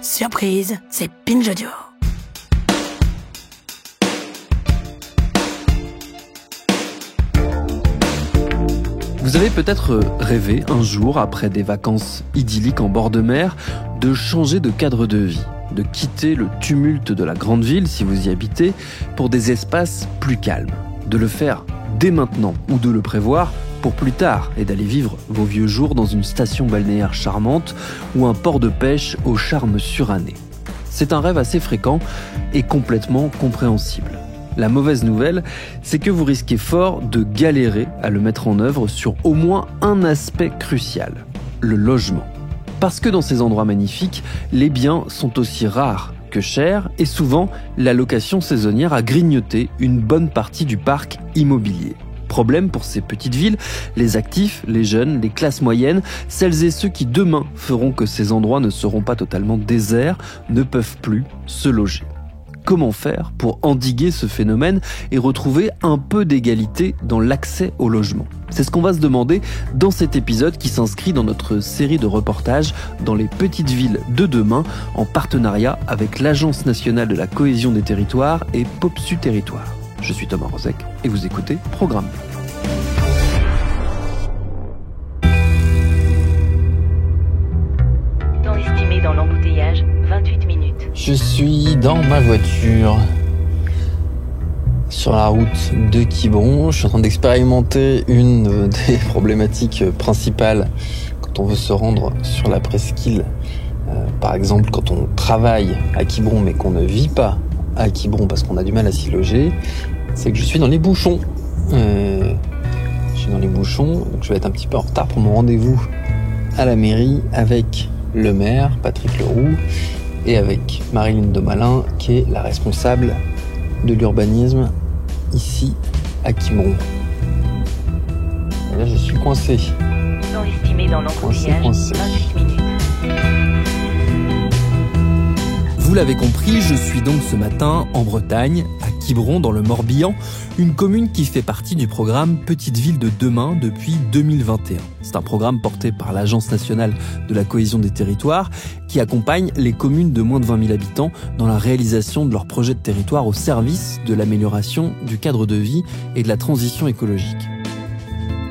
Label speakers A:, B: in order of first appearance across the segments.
A: Surprise, c'est Binge Audio.
B: Vous avez peut-être rêvé un jour, après des vacances idylliques en bord de mer, de changer de cadre de vie, de quitter le tumulte de la grande ville, si vous y habitez, pour des espaces plus calmes, de le faire dès maintenant ou de le prévoir pour plus tard et d'aller vivre vos vieux jours dans une station balnéaire charmante ou un port de pêche au charme suranné. C'est un rêve assez fréquent et complètement compréhensible. La mauvaise nouvelle, c'est que vous risquez fort de galérer à le mettre en œuvre sur au moins un aspect crucial, le logement. Parce que dans ces endroits magnifiques, les biens sont aussi rares que chers et souvent, la location saisonnière a grignoté une bonne partie du parc immobilier. Problème pour ces petites villes, les actifs, les jeunes, les classes moyennes, celles et ceux qui demain feront que ces endroits ne seront pas totalement déserts, ne peuvent plus se loger. Comment faire pour endiguer ce phénomène et retrouver un peu d'égalité dans l'accès au logement ? C'est ce qu'on va se demander dans cet épisode qui s'inscrit dans notre série de reportages dans les petites villes de demain en partenariat avec l'Agence nationale de la cohésion des territoires et Popsu Territoire. Je suis Thomas Rozek et vous écoutez Programme B.
C: Temps estimé dans l'embouteillage, 28 minutes.
D: Je suis dans ma voiture sur la route de Quiberon. Je suis en train d'expérimenter une des problématiques principales quand on veut se rendre sur la presqu'île. Par exemple, quand on travaille à Quiberon mais qu'on ne vit pas à Quiberon parce qu'on a du mal à s'y loger, c'est que je suis dans les bouchons. Je suis dans les bouchons, donc je vais être un petit peu en retard pour mon rendez-vous à la mairie avec le maire, Patrick Leroux, et avec Marilyn Domalin, qui est la responsable de l'urbanisme ici à Quiberon. Et là, je suis coincé.
C: Temps estimé dans l'embouteillage,
D: Coincé.
C: 28 minutes.
B: Vous l'avez compris, je suis donc ce matin en Bretagne, à Quiberon dans le Morbihan, une commune qui fait partie du programme Petite Ville de Demain depuis 2021. C'est un programme porté par l'Agence nationale de la cohésion des territoires qui accompagne les communes de moins de 20 000 habitants dans la réalisation de leurs projets de territoire au service de l'amélioration du cadre de vie et de la transition écologique.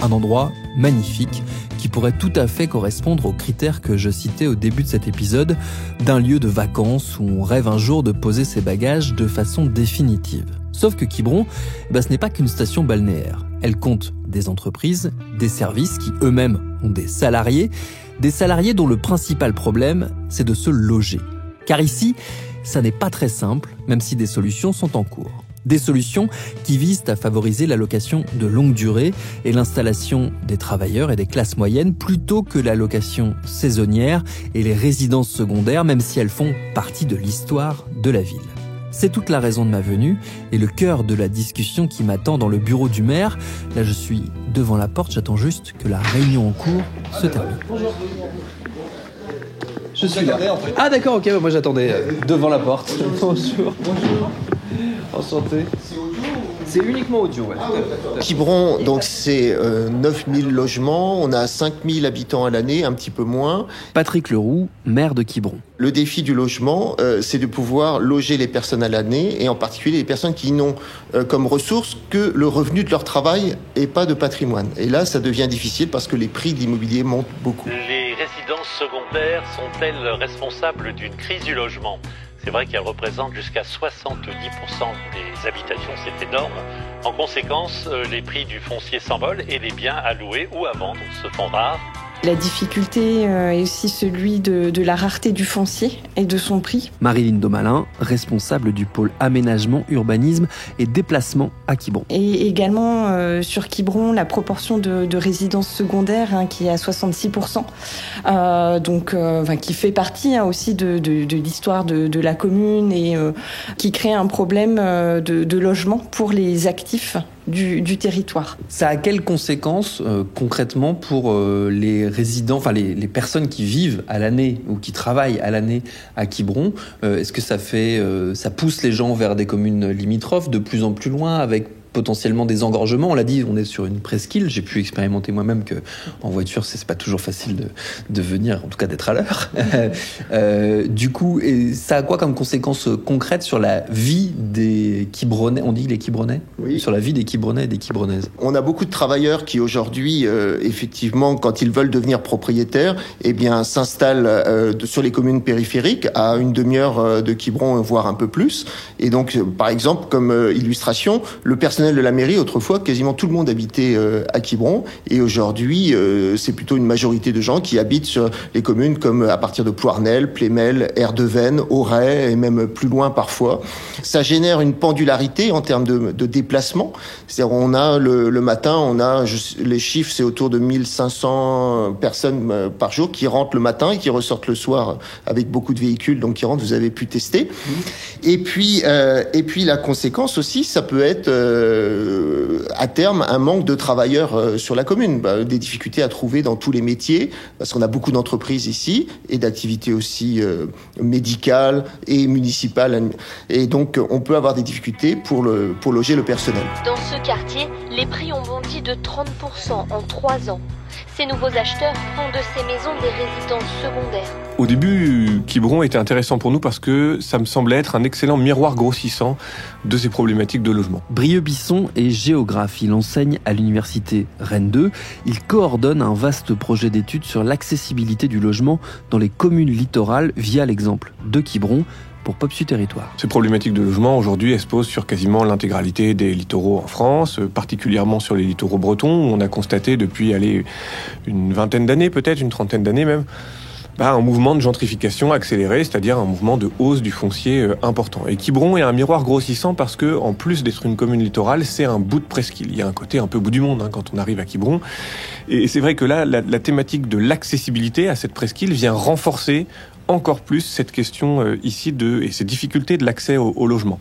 B: Un endroit magnifique qui pourrait tout à fait correspondre aux critères que je citais au début de cet épisode, d'un lieu de vacances où on rêve un jour de poser ses bagages de façon définitive. Sauf que Quiberon, ce n'est pas qu'une station balnéaire. Elle compte des entreprises, des services qui eux-mêmes ont des salariés dont le principal problème, c'est de se loger. Car ici, ça n'est pas très simple, même si des solutions sont en cours. Des solutions qui visent à favoriser la location de longue durée et l'installation des travailleurs et des classes moyennes plutôt que la location saisonnière et les résidences secondaires, même si elles font partie de l'histoire de la ville. C'est toute la raison de ma venue et le cœur de la discussion qui m'attend dans le bureau du maire. Là, je suis devant la porte, j'attends juste que la réunion en cours se termine.
D: Bonjour.
B: Je suis là. En fait. Ah d'accord, ok, moi j'attendais devant la porte. Bonjour. Enchanté. C'est uniquement audio, ouais.
E: Quiberon, donc c'est 9000 logements, on a 5000 habitants à l'année, un petit peu moins.
B: Patrick Leroux, maire de Quiberon.
E: Le défi du logement, c'est de pouvoir loger les personnes à l'année, et en particulier les personnes qui n'ont comme ressource que le revenu de leur travail et pas de patrimoine. Et là, ça devient difficile parce que les prix de l'immobilier montent beaucoup.
F: Les résidences secondaires sont-elles responsables d'une crise du logement ? C'est vrai qu'elles représentent jusqu'à 70% des habitations, c'est énorme. En conséquence, les prix du foncier s'envolent et les biens à louer ou à vendre se font rares.
G: La difficulté est aussi celui de la rareté du foncier et de son prix.
B: Marilyn Domalin, responsable du pôle aménagement, urbanisme et déplacement à Quiberon.
G: Et également sur Quiberon, la proportion de résidences secondaires qui est à 66%, qui fait partie aussi de l'histoire de la commune et qui crée un problème de logement pour les actifs du territoire.
B: Ça a quelles conséquences concrètement pour les résidents, enfin les personnes qui vivent à l'année ou qui travaillent à l'année à Quiberon? Est-ce que ça pousse les gens vers des communes limitrophes de plus en plus loin avec
D: potentiellement des engorgements. On l'a dit, on est sur une presqu'île. J'ai pu expérimenter moi-même que en voiture, c'est pas toujours facile de venir, en tout cas d'être à l'heure. Du coup, et ça a quoi comme conséquences concrètes sur la vie des Quibronnais? On dit les Quibronnais?
E: Oui.
D: Sur la vie des Quibronnais et des Quibronnaises.
E: On a beaucoup de travailleurs qui aujourd'hui, effectivement, quand ils veulent devenir propriétaires, eh bien, s'installent sur les communes périphériques à une demi-heure de Quiberon, voire un peu plus. Et donc, par exemple, comme illustration, le personnel de la mairie, autrefois, quasiment tout le monde habitait à Quiberon. Et aujourd'hui, c'est plutôt une majorité de gens qui habitent sur les communes comme à partir de Ploirnel, Plémel, Erdevennes, Auray et même plus loin parfois. Ça génère une pendularité en termes de déplacement. C'est-à-dire, on a le matin, les chiffres, c'est autour de 1500 personnes par jour qui rentrent le matin et qui ressortent le soir avec beaucoup de véhicules, donc qui rentrent, vous avez pu tester. Et puis la conséquence aussi, ça peut être à terme un manque de travailleurs sur la commune, des difficultés à trouver dans tous les métiers, parce qu'on a beaucoup d'entreprises ici et d'activités aussi médicales et municipales, et donc on peut avoir des difficultés pour loger le personnel.
H: Dans ce quartier, les prix ont bondi de 30% en 3 ans. Ces nouveaux acheteurs font de ces maisons des résidences secondaires.
I: Au début, Quiberon était intéressant pour nous parce que ça me semblait être un excellent miroir grossissant de ces problématiques de logement.
B: Brieux Bisson est géographe. Il enseigne à l'université Rennes 2. Il coordonne un vaste projet d'études sur l'accessibilité du logement dans les communes littorales via l'exemple de Quiberon pour Popsu Territoire.
I: Ces problématiques de logement, aujourd'hui, elles se posent sur quasiment l'intégralité des littoraux en France, particulièrement sur les littoraux bretons, où on a constaté depuis une vingtaine d'années, peut-être une trentaine d'années même, un mouvement de gentrification accéléré, c'est-à-dire un mouvement de hausse du foncier important. Et Quiberon est un miroir grossissant parce que, en plus d'être une commune littorale, c'est un bout de presqu'île. Il y a un côté un peu bout du monde quand on arrive à Quiberon. Et c'est vrai que là, la thématique de l'accessibilité à cette presqu'île vient renforcer encore plus cette question ici et ces difficultés de l'accès au logement.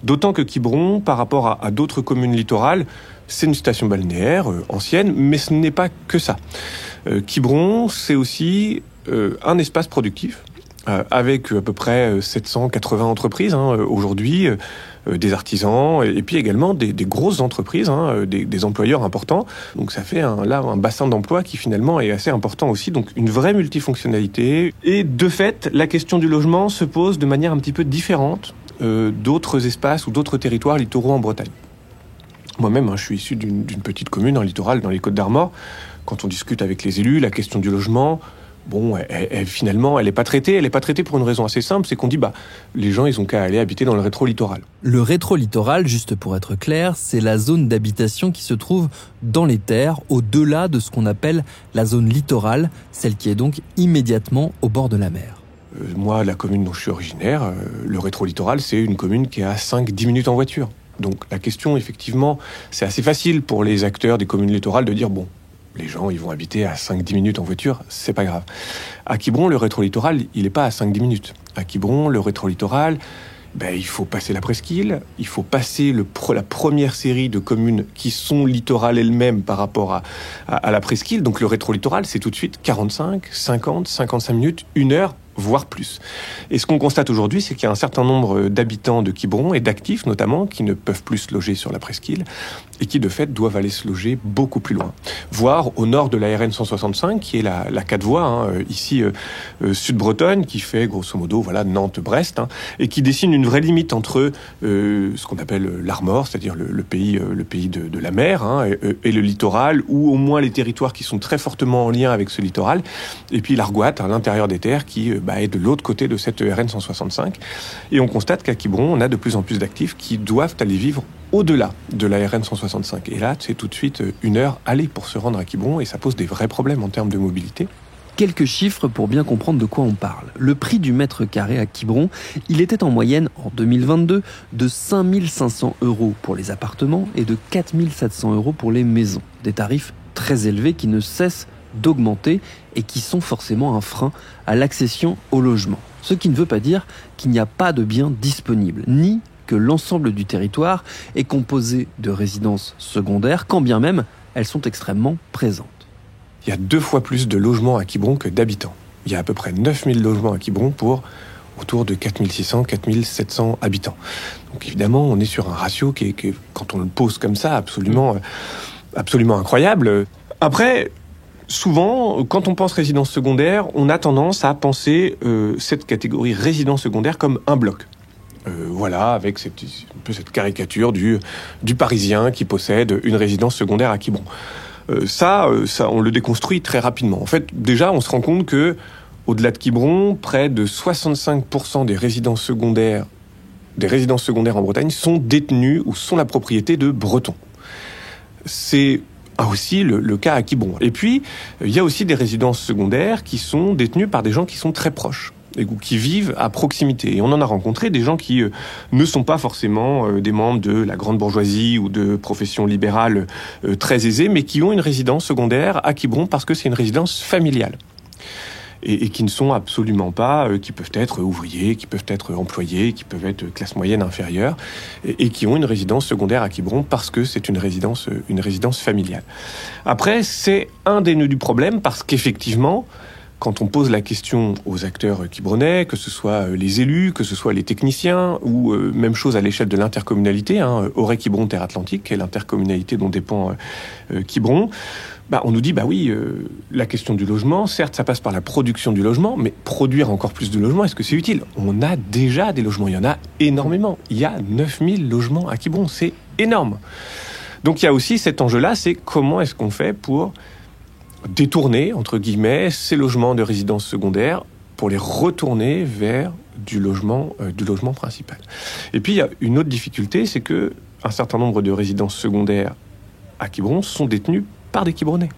I: D'autant que Quiberon, par rapport à d'autres communes littorales, c'est une station balnéaire ancienne, mais ce n'est pas que ça. Quiberon, c'est aussi un espace productif avec à peu près 780 entreprises aujourd'hui, des artisans et puis également des grosses entreprises, des employeurs importants. Donc ça fait un bassin d'emploi qui finalement est assez important aussi, donc une vraie multifonctionnalité. Et de fait, la question du logement se pose de manière un petit peu différente d'autres espaces ou d'autres territoires littoraux en Bretagne. Moi-même, je suis issu d'une petite commune en littoral dans les Côtes-d'Armor. Quand on discute avec les élus, la question du logement, finalement, elle n'est pas traitée. Elle n'est pas traitée pour une raison assez simple, c'est qu'on dit, les gens, ils ont qu'à aller habiter dans le rétro-littoral.
B: Le rétro-littoral, juste pour être clair, c'est la zone d'habitation qui se trouve dans les terres, au-delà de ce qu'on appelle la zone littorale, celle qui est donc immédiatement au bord de la mer.
I: Moi, la commune dont je suis originaire, le rétro-littoral, c'est une commune qui est à 5-10 minutes en voiture. Donc la question, effectivement, c'est assez facile pour les acteurs des communes littorales de dire, les gens, ils vont habiter à 5-10 minutes en voiture, c'est pas grave. À Quiberon, le rétro-littoral, il n'est pas à 5-10 minutes. À Quiberon, le rétro-littoral, il faut passer la presqu'île, il faut passer la première série de communes qui sont littorales elles-mêmes par rapport à la presqu'île. Donc le rétro-littoral, c'est tout de suite 45, 50, 55 minutes, 1 heure, voire plus. Et ce qu'on constate aujourd'hui, c'est qu'il y a un certain nombre d'habitants de Quiberon et d'actifs notamment qui ne peuvent plus se loger sur la presqu'île et qui de fait doivent aller se loger beaucoup plus loin, voire au nord de la RN 165 qui est la 4 voies ici sud-Bretagne, qui fait grosso modo Nantes-Brest et qui dessine une vraie limite entre ce qu'on appelle l'Armor, c'est-à-dire le pays de la mer et le littoral, ou au moins les territoires qui sont très fortement en lien avec ce littoral, et puis l'Argoat à l'intérieur des terres qui est de l'autre côté de cette RN 165. Et on constate qu'à Quiberon, on a de plus en plus d'actifs qui doivent aller vivre au-delà de la RN 165. Et là, c'est tout de suite 1 heure aller pour se rendre à Quiberon, et ça pose des vrais problèmes en termes de mobilité.
B: Quelques chiffres pour bien comprendre de quoi on parle. Le prix du mètre carré à Quiberon, il était en moyenne, en 2022, de 5 500 € pour les appartements et de 4 700 € pour les maisons. Des tarifs très élevés qui ne cessent d'augmenter et qui sont forcément un frein à l'accession au logement. Ce qui ne veut pas dire qu'il n'y a pas de biens disponibles, ni que l'ensemble du territoire est composé de résidences secondaires, quand bien même elles sont extrêmement présentes.
I: Il y a 2 fois plus de logements à Quiberon que d'habitants. Il y a à peu près 9000 logements à Quiberon pour autour de 4600, 4700 habitants. Donc évidemment, on est sur un ratio qui est quand on le pose comme ça, absolument incroyable. Après, souvent, quand on pense résidence secondaire, on a tendance à penser cette catégorie résidence secondaire comme un bloc. Voilà, avec un peu cette caricature du Parisien qui possède une résidence secondaire à Quiberon. Ça, on le déconstruit très rapidement. En fait, déjà, on se rend compte que, au-delà de Quiberon, près de 65% des résidences secondaires en Bretagne sont détenues ou sont la propriété de Bretons. C'est aussi le cas à Quiberon. Et puis, il y a aussi des résidences secondaires qui sont détenues par des gens qui sont très proches ou qui vivent à proximité. Et on en a rencontré des gens qui ne sont pas forcément des membres de la grande bourgeoisie ou de professions libérales très aisées, mais qui ont une résidence secondaire à Quiberon parce que c'est une résidence familiale. Et qui ne sont absolument pas, qui peuvent être ouvriers, qui peuvent être employés, qui peuvent être classe moyenne inférieure, et qui ont une résidence secondaire à Quiberon parce que c'est une résidence familiale. Après, c'est un des nœuds du problème parce qu'effectivement, quand on pose la question aux acteurs quiberonnais, que ce soit les élus, que ce soit les techniciens, ou même chose à l'échelle de l'intercommunalité, Auray-Quiberon Terre Atlantique, qui est l'intercommunalité dont dépend Quiberon, on nous dit, oui, la question du logement, certes, ça passe par la production du logement, mais produire encore plus de logements, est-ce que c'est utile ? On a déjà des logements, il y en a énormément. Il y a 9000 logements à Quiberon, c'est énorme. Donc il y a aussi cet enjeu-là, c'est comment est-ce qu'on fait pour détourner, entre guillemets, ces logements de résidence secondaire pour les retourner vers du logement principal. Et puis, il y a une autre difficulté, c'est que un certain nombre de résidences secondaires à Quiberon sont détenues par des Quiberonnais.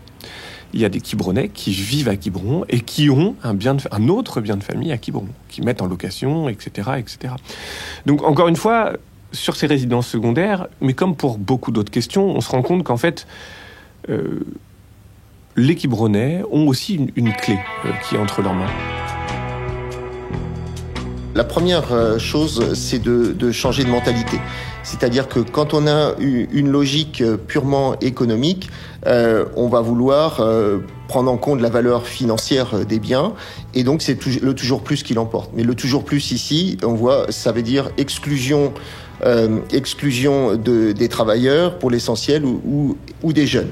I: Il y a des Quiberonnais qui vivent à Quiberon et qui ont un autre bien de famille à Quiberon, qui mettent en location, etc., etc. Donc, encore une fois, sur ces résidences secondaires, mais comme pour beaucoup d'autres questions, on se rend compte qu'en fait, les Quiberonnais ont aussi une clé qui est entre leurs mains.
E: La première chose, c'est de changer de mentalité. C'est-à-dire que quand on a une logique purement économique, on va vouloir prendre en compte la valeur financière des biens, et donc c'est le toujours plus qui l'emporte. Mais le toujours plus ici, on voit, ça veut dire exclusion des travailleurs pour l'essentiel ou des jeunes.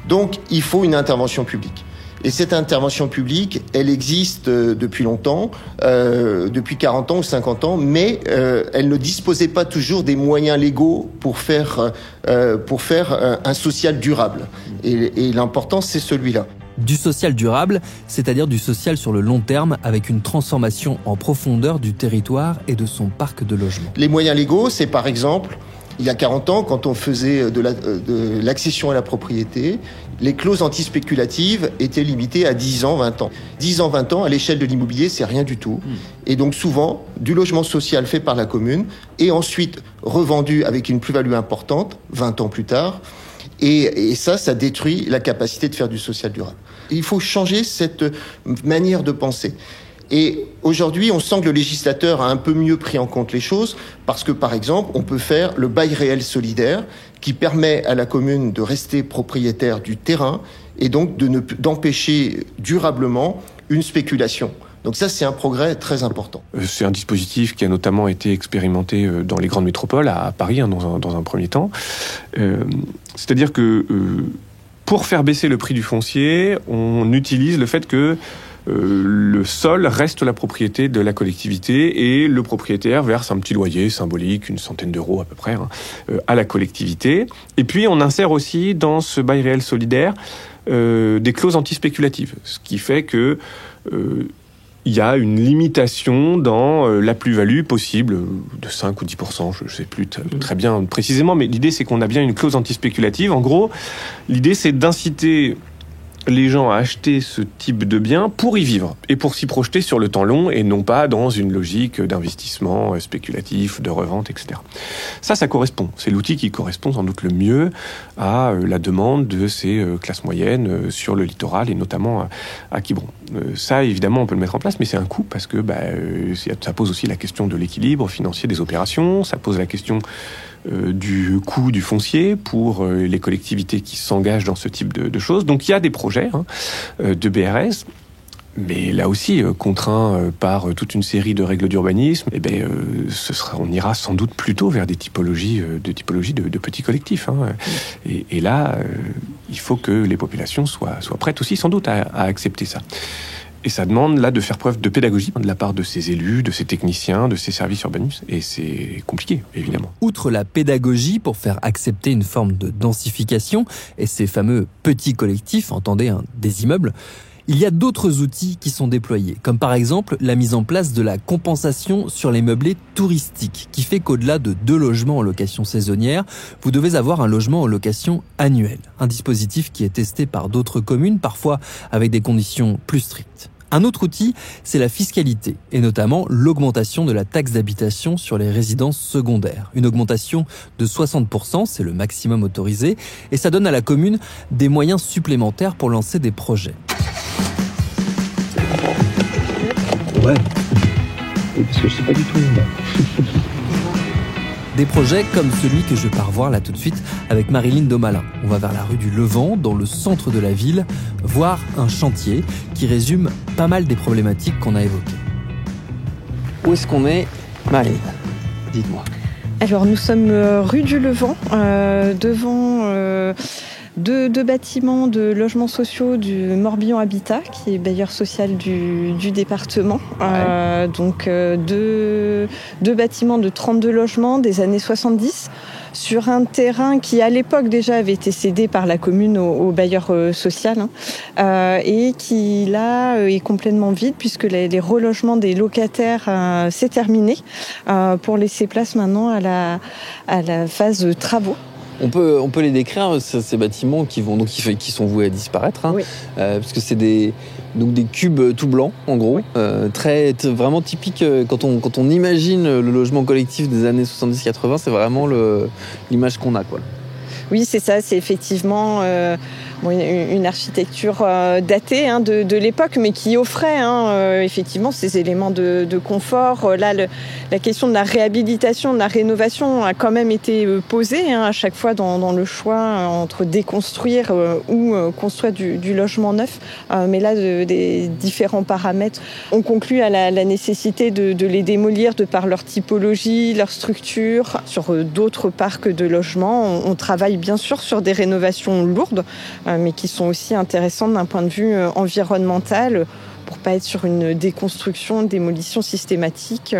E: Donc, il faut une intervention publique. Et cette intervention publique, elle existe depuis longtemps, depuis 40 ans ou 50 ans, mais elle ne disposait pas toujours des moyens légaux pour faire un social durable. Et l'important, c'est celui-là.
J: Du social durable, c'est-à-dire du social sur le long terme, avec une transformation en profondeur du territoire et de son parc de logement.
E: Les moyens légaux, c'est par exemple, il y a 40 ans, quand on faisait de l'accession à la propriété, les clauses antispéculatives étaient limitées à 10 ans, 20 ans. 10 ans, 20 ans, à l'échelle de l'immobilier, c'est rien du tout. Et donc souvent, du logement social fait par la commune et ensuite revendu avec une plus-value importante, 20 ans plus tard. Et ça détruit la capacité de faire du social durable. Il faut changer cette manière de penser. Et aujourd'hui, on sent que le législateur a un peu mieux pris en compte les choses parce que, par exemple, on peut faire le bail réel solidaire qui permet à la commune de rester propriétaire du terrain et donc d'empêcher durablement une spéculation. Donc ça, c'est un progrès très important.
I: C'est un dispositif qui a notamment été expérimenté dans les grandes métropoles, à Paris dans un premier temps. C'est-à-dire que pour faire baisser le prix du foncier, on utilise le fait que le sol reste la propriété de la collectivité et le propriétaire verse un petit loyer symbolique, une centaine d'euros à peu près, à la collectivité. Et puis on insère aussi dans ce bail réel solidaire des clauses antispéculatives, ce qui fait que il y a une limitation dans la plus-value possible de 5 ou 10%, je ne sais plus très bien précisément, mais l'idée c'est qu'on a bien une clause antispéculative. En gros, l'idée c'est d'inciter les gens à acheter ce type de bien pour y vivre et pour s'y projeter sur le temps long et non pas dans une logique d'investissement spéculatif, de revente, etc. Ça correspond. C'est l'outil qui correspond sans doute le mieux à la demande de ces classes moyennes sur le littoral et notamment à Quiberon. Ça, évidemment, on peut le mettre en place, mais c'est un coût parce que ça pose aussi la question de l'équilibre financier des opérations, ça pose la question du coût du foncier pour les collectivités qui s'engagent dans ce type de choses. Donc il y a des projets de BRS Mais là aussi, contraint par toute une série de règles d'urbanisme, on ira sans doute plutôt vers des typologies de petits collectifs. Et là, il faut que les populations soient prêtes aussi, sans doute, à accepter ça. Et ça demande là de faire preuve de pédagogie de la part de ces élus, de ces techniciens, de ces services urbanistes. Et c'est compliqué, évidemment.
J: Outre la pédagogie pour faire accepter une forme de densification et ces fameux petits collectifs, entendez, des immeubles, il y a d'autres outils qui sont déployés, comme par exemple la mise en place de la compensation sur les meublés touristiques, qui fait qu'au-delà de 2 logements en location saisonnière, vous devez avoir un logement en location annuelle. Un dispositif qui est testé par d'autres communes, parfois avec des conditions plus strictes. Un autre outil, c'est la fiscalité, et notamment l'augmentation de la taxe d'habitation sur les résidences secondaires. Une augmentation de 60%, c'est le maximum autorisé, et ça donne à la commune des moyens supplémentaires pour lancer des projets.
D: Ouais. Oui, parce que je sais pas du tout.
J: Des projets comme celui que je pars voir là tout de suite avec Marilyn Domalin. On va vers la rue du Levant, dans le centre de la ville, voir un chantier qui résume pas mal des problématiques qu'on a évoquées.
D: Où est-ce qu'on est, Marilyn? Dites-moi.
G: Alors nous sommes rue du Levant, devant deux bâtiments de logements sociaux du Morbihan Habitat, qui est bailleur social du département.
D: Ouais.
G: Donc deux bâtiments de 32 logements des années 70, sur un terrain qui à l'époque déjà avait été cédé par la commune au bailleur social, et qui là est complètement vide puisque les relogements des locataires s'est terminé, pour laisser place maintenant à la phase travaux.
D: On peut les décrire, ces bâtiments qui sont voués à disparaître,
G: Oui.
D: Parce que c'est des cubes tout blancs, en gros, oui. Vraiment typique. Quand on imagine le logement collectif des années 70-80, c'est vraiment l'image qu'on a, quoi.
G: Oui, c'est ça, c'est effectivement une architecture datée de l'époque, mais qui offrait effectivement ces éléments de confort. Là, la question de la réhabilitation, de la rénovation a quand même été posée à chaque fois dans le choix entre déconstruire ou construire du logement neuf. Mais là, des différents paramètres ont conclu à la nécessité de les démolir de par leur typologie, leur structure. Sur d'autres parcs de logements, on travaille bien sûr sur des rénovations lourdes, mais qui sont aussi intéressantes d'un point de vue environnemental, pour pas être sur une déconstruction, démolition systématique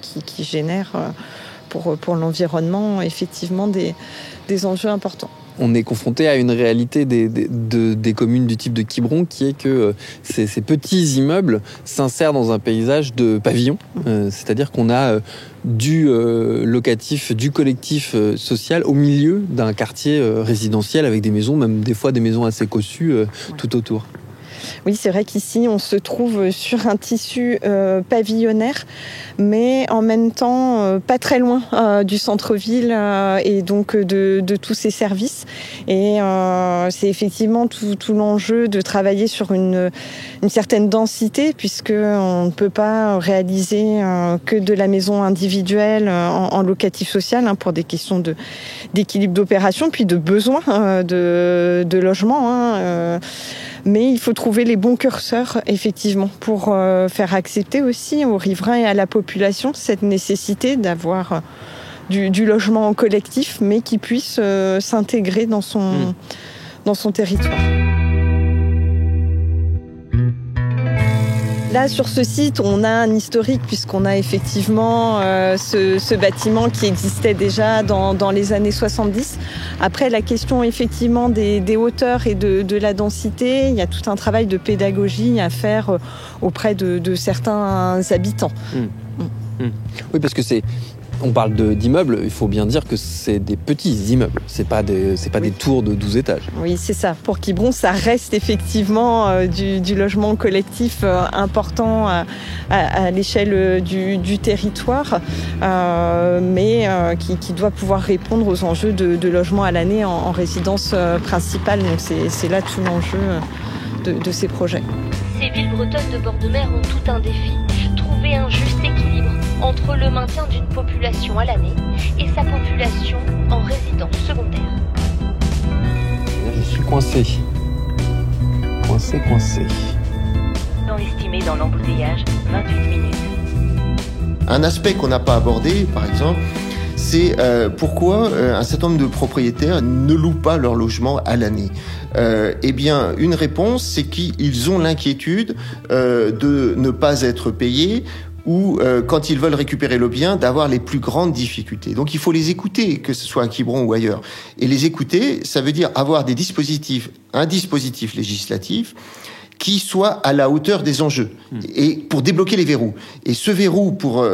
G: qui génère pour l'environnement effectivement des enjeux importants.
D: On est confronté à une réalité des communes du type de Quiberon, qui est que ces petits immeubles s'insèrent dans un paysage de pavillons. C'est-à-dire qu'on a du locatif, du collectif social au milieu d'un quartier résidentiel avec des maisons, même des fois des maisons assez cossues tout autour.
G: Oui, c'est vrai qu'ici, on se trouve sur un tissu pavillonnaire, mais en même temps pas très loin du centre-ville et donc de tous ces services. Et c'est effectivement tout l'enjeu de travailler sur une certaine densité, puisqu'on ne peut pas réaliser que de la maison individuelle en locatif social, pour des questions d'équilibre d'opération, puis de besoin de logement. Mais il faut trouver les bons curseurs, effectivement, pour faire accepter aussi aux riverains et à la population cette nécessité d'avoir du logement en collectif, mais qui puisse s'intégrer dans son territoire. Là, sur ce site, on a un historique puisqu'on a effectivement ce bâtiment qui existait déjà dans les années 70. Après, la question effectivement des hauteurs et de la densité, il y a tout un travail de pédagogie à faire auprès de certains habitants.
D: Oui, parce que on parle d'immeubles, il faut bien dire que c'est des petits immeubles, c'est pas des tours de 12 étages.
G: Oui, c'est ça. Pour Quiberon, ça reste effectivement du logement collectif important à l'échelle du territoire, mais qui doit pouvoir répondre aux enjeux de logement à l'année en résidence principale. Donc c'est là tout l'enjeu de ces projets.
H: Ces villes bretonnes de bord de mer ont tout un défi. Trouver un juste équilibre entre le maintien d'une population à l'année et sa population en résidence secondaire.
D: Je suis coincé.
C: Non estimé. dans l'embouteillage, 28 minutes.
E: Un aspect qu'on n'a pas abordé, par exemple, c'est pourquoi un certain nombre de propriétaires ne louent pas leur logement à l'année. Eh bien, une réponse, c'est qu'ils ont l'inquiétude de ne pas être payés ou quand ils veulent récupérer le bien, d'avoir les plus grandes difficultés. Donc il faut les écouter, que ce soit à Quiberon ou ailleurs. Et les écouter, ça veut dire avoir un dispositif législatif qui soit à la hauteur des enjeux et pour débloquer les verrous. Et ce verrou pour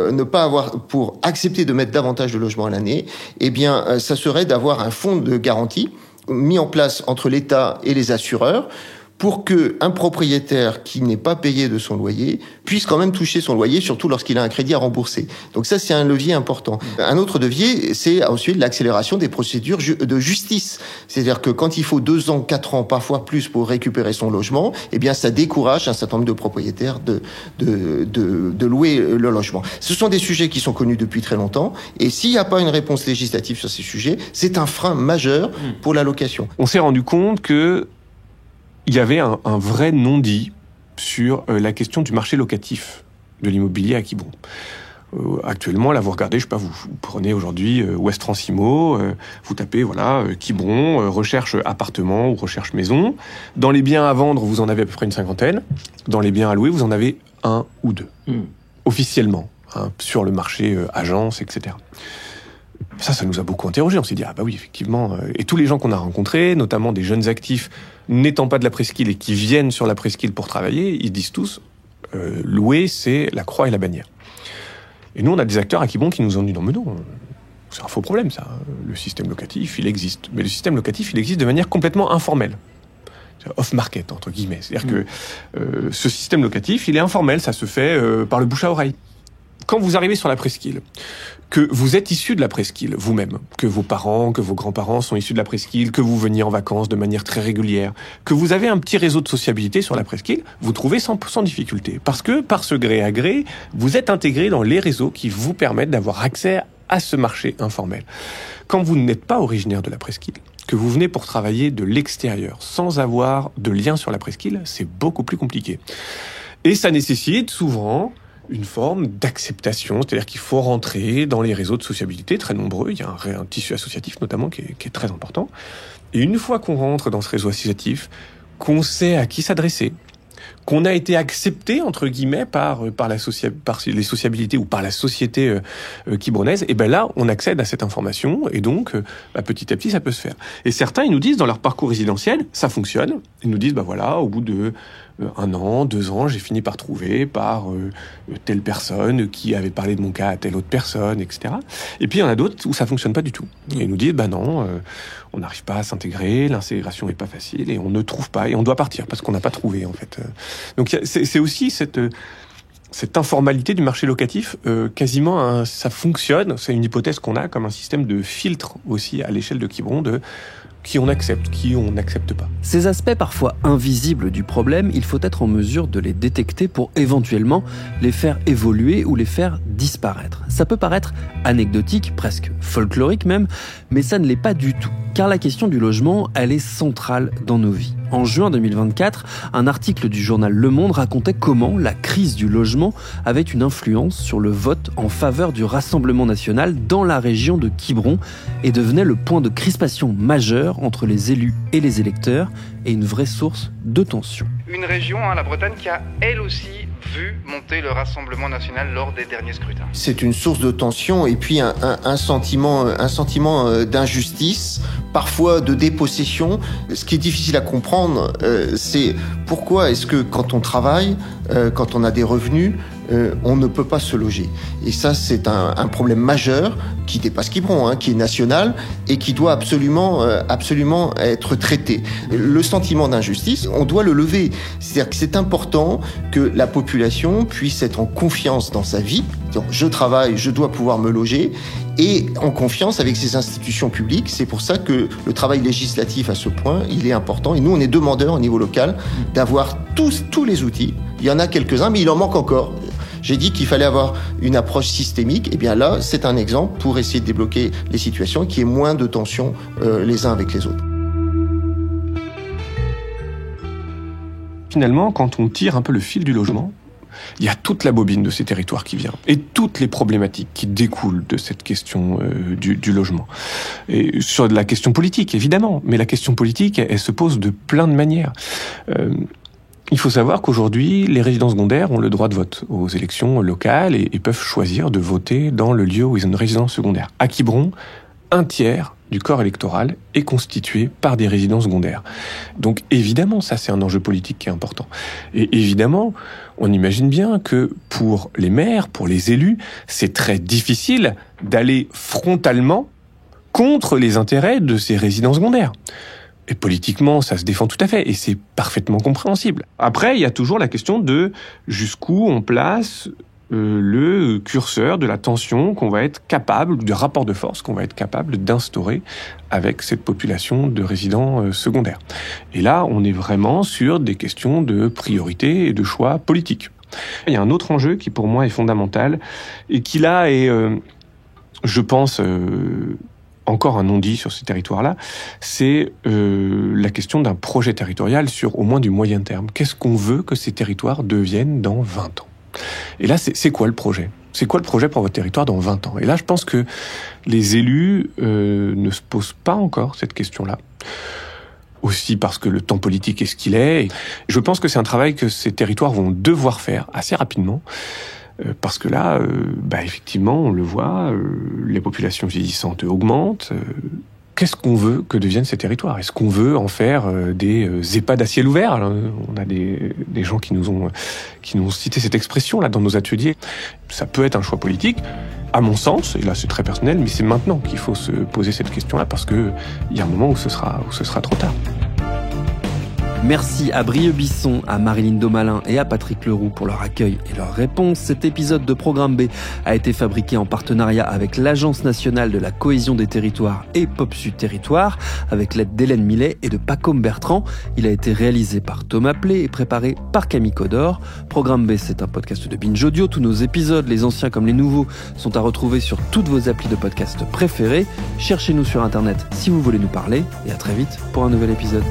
E: accepter de mettre davantage de logements à l'année, eh bien, ça serait d'avoir un fonds de garantie mis en place entre l'État et les assureurs pour qu'un propriétaire qui n'est pas payé de son loyer puisse quand même toucher son loyer, surtout lorsqu'il a un crédit à rembourser. Donc ça, c'est un levier important. Un autre levier, c'est ensuite l'accélération des procédures de justice. C'est-à-dire que quand il faut 2 ans, 4 ans, parfois plus pour récupérer son logement, eh bien ça décourage un certain nombre de propriétaires de louer le logement. Ce sont des sujets qui sont connus depuis très longtemps, et s'il n'y a pas une réponse législative sur ces sujets, c'est un frein majeur pour la location.
I: On s'est rendu compte que il y avait un vrai non-dit sur la question du marché locatif de l'immobilier à Quiberon. Actuellement, là, vous regardez, je sais pas, vous prenez aujourd'hui Ouest Francimo, vous tapez, Quiberon, recherche appartement ou recherche maison. Dans les biens à vendre, vous en avez à peu près une 50aine. Dans les biens à louer, vous en avez 1 ou 2. Officiellement, sur le marché agence, etc. Ça nous a beaucoup interrogés. On s'est dit, ah bah oui, effectivement. Et tous les gens qu'on a rencontrés, notamment des jeunes actifs n'étant pas de la presqu'île et qui viennent sur la presqu'île pour travailler, ils disent tous, louer, c'est la croix et la bannière. Et nous, on a des acteurs à Quiberon qui nous ont dit, non, mais non, c'est un faux problème, ça. Le système locatif, il existe. Mais le système locatif, il existe de manière complètement informelle. Off-market, entre guillemets. C'est-à-dire que ce système locatif, il est informel, ça se fait par le bouche à oreille. Quand vous arrivez sur la presqu'île, que vous êtes issu de la presqu'île vous-même, que vos parents, que vos grands-parents sont issus de la presqu'île, que vous veniez en vacances de manière très régulière, que vous avez un petit réseau de sociabilité sur la presqu'île, vous trouvez sans difficulté. Parce que, par ce gré à gré, vous êtes intégré dans les réseaux qui vous permettent d'avoir accès à ce marché informel. Quand vous n'êtes pas originaire de la presqu'île, que vous venez pour travailler de l'extérieur, sans avoir de lien sur la presqu'île, c'est beaucoup plus compliqué. Et ça nécessite souvent une forme d'acceptation, c'est-à-dire qu'il faut rentrer dans les réseaux de sociabilité très nombreux. Il y a un tissu associatif notamment qui est très important. Et une fois qu'on rentre dans ce réseau associatif, qu'on sait à qui s'adresser, qu'on a été accepté entre guillemets par les sociabilités ou par la société quiberonnaise, et ben là on accède à cette information et donc petit à petit ça peut se faire. Et certains ils nous disent dans leur parcours résidentiel ça fonctionne. Ils nous disent au bout de 1 an, 2 ans, j'ai fini par trouver par telle personne qui avait parlé de mon cas à telle autre personne, etc. Et puis il y en a d'autres où ça fonctionne pas du tout. Et ils nous disent non, on n'arrive pas à s'intégrer, l'intégration est pas facile et on ne trouve pas et on doit partir parce qu'on n'a pas trouvé en fait. Donc c'est aussi cette informalité du marché locatif, quasiment ça fonctionne, c'est une hypothèse qu'on a comme un système de filtre aussi à l'échelle de Quiberon de qui on accepte, qui on n'accepte pas.
B: Ces aspects parfois invisibles du problème, il faut être en mesure de les détecter pour éventuellement les faire évoluer ou les faire disparaître. Ça peut paraître anecdotique, presque folklorique même, mais ça ne l'est pas du tout, car la question du logement, elle est centrale dans nos vies. En juin 2024, un article du journal Le Monde racontait comment la crise du logement avait une influence sur le vote en faveur du Rassemblement national dans la région de Quiberon et devenait le point de crispation majeur entre les élus et les électeurs et une vraie source de tension.
K: Une région, la Bretagne, qui a elle aussi vu monter le Rassemblement national lors des derniers scrutins.
E: C'est une source de tension et puis un sentiment d'injustice, parfois de dépossession. Ce qui est difficile à comprendre, c'est pourquoi est-ce que quand on travaille, quand on a des revenus, on ne peut pas se loger. Et ça, c'est un problème majeur qui dépasse Quiberon, qui est national et qui doit absolument être traité. Le sentiment d'injustice, on doit le lever. C'est-à-dire que c'est important que la population puisse être en confiance dans sa vie. Donc, je travaille, je dois pouvoir me loger et en confiance avec ces institutions publiques. C'est pour ça que le travail législatif à ce point, il est important. Et nous, on est demandeurs au niveau local d'avoir tous les outils. Il y en a quelques-uns, mais il en manque encore. J'ai dit qu'il fallait avoir une approche systémique. Et bien là, c'est un exemple pour essayer de débloquer les situations, qu'il y ait moins de tensions les uns avec les autres.
I: Finalement, quand on tire un peu le fil du logement, il y a toute la bobine de ces territoires qui vient et toutes les problématiques qui découlent de cette question du logement. Et sur la question politique, évidemment, mais la question politique, elle se pose de plein de manières. Il faut savoir qu'aujourd'hui, les résidents secondaires ont le droit de vote aux élections locales et peuvent choisir de voter dans le lieu où ils ont une résidence secondaire. À Quiberon, 1/3 du corps électoral est constitué par des résidents secondaires. Donc évidemment, ça c'est un enjeu politique qui est important. Et évidemment, on imagine bien que pour les maires, pour les élus, c'est très difficile d'aller frontalement contre les intérêts de ces résidents secondaires. Et politiquement, ça se défend tout à fait, et c'est parfaitement compréhensible. Après, il y a toujours la question de jusqu'où on place le curseur de la tension qu'on va être capable, du rapport de force qu'on va être capable d'instaurer avec cette population de résidents secondaires. Et là, on est vraiment sur des questions de priorité et de choix politiques. Il y a un autre enjeu qui, pour moi, est fondamental, et qui là est, je pense, encore un non-dit sur ces territoires-là, c'est la question d'un projet territorial sur au moins du moyen terme. Qu'est-ce qu'on veut que ces territoires deviennent dans 20 ans ? Et là, c'est quoi le projet ? C'est quoi le projet pour votre territoire dans 20 ans ? Et là, je pense que les élus ne se posent pas encore cette question-là. Aussi parce que le temps politique est ce qu'il est. Et je pense que c'est un travail que ces territoires vont devoir faire assez rapidement. Parce que là, effectivement, on le voit, les populations vieillissantes augmentent. Qu'est-ce qu'on veut que deviennent ces territoires ? Est-ce qu'on veut en faire des EHPAD à ciel ouvert ? Alors, on a des gens qui nous ont cité cette expression là dans nos ateliers. Ça peut être un choix politique. À mon sens, et là c'est très personnel, mais c'est maintenant qu'il faut se poser cette question-là parce que il y a un moment où ce sera trop tard.
B: Merci à Brieux Bisson, à Marilyn Domalin et à Patrick Leroux pour leur accueil et leurs réponses. Cet épisode de Programme B a été fabriqué en partenariat avec l'Agence nationale de la cohésion des territoires et PopSud Territoire, avec l'aide d'Hélène Millet et de Pacôme Bertrand. Il a été réalisé par Thomas Plé et préparé par Camille Codor. Programme B, c'est un podcast de Binge Audio. Tous nos épisodes, les anciens comme les nouveaux, sont à retrouver sur toutes vos applis de podcast préférés. Cherchez-nous sur Internet si vous voulez nous parler et à très vite pour un nouvel épisode.